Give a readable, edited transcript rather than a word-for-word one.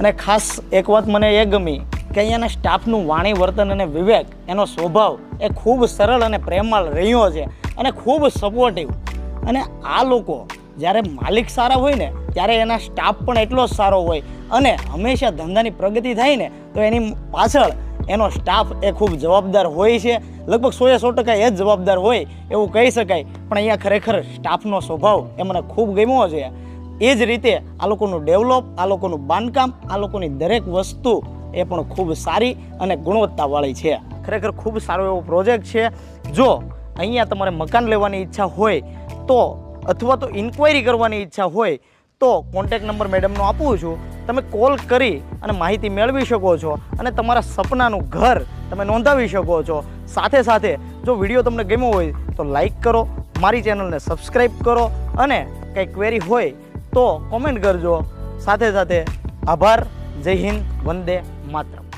અને ખાસ એક વાત મને એ ગમી કે અહીંયાના સ્ટાફનું વાણી વર્તન અને વિવેક, એનો સ્વભાવ એ ખૂબ સરળ અને પ્રેમાળ રહ્યો છે અને ખૂબ સપોર્ટિવ. અને આ લોકો જ્યારે માલિક સારા હોય ને ત્યારે એના સ્ટાફ પણ એટલો જ સારો હોય અને હંમેશા ધંધાની પ્રગતિ થાય ને તો એની પાછળ એનો સ્ટાફ એ ખૂબ જવાબદાર હોય છે. લગભગ 100% એ જ જવાબદાર હોય એવું કહી શકાય. પણ અહીંયા ખરેખર સ્ટાફનો સ્વભાવ એ મને ખૂબ ગમ્યો છે. એ જ રીતે આ લોકોનું ડેવલપ, આ લોકોનું બાંધકામ, આ લોકોની દરેક વસ્તુ એ પણ ખૂબ સારી અને ગુણવત્તાવાળી છે. ખરેખર ખૂબ સારો એવો પ્રોજેક્ટ છે. જો અહીંયા તમારે મકાન લેવાની ઈચ્છા હોય તો અથવા તો ઇન્ક્વાયરી કરવાની ઈચ્છા હોય તો કોન્ટેક્ટ નંબર મેડમનો આપું છું. તમે કોલ કરી અને માહિતી મેળવી શકો છો અને તમારા સપનાનું ઘર તમે નોંધાવી શકો છો. સાથે સાથે જો વિડીયો તમને ગમ્યો હોય તો લાઈક કરો, મારી ચેનલને સબસ્ક્રાઈબ કરો અને કંઈ ક્વેરી હોય તો કોમેન્ટ કરજો. સાથે સાથે આભાર. જય હિન્દ, વંદે માતરમ.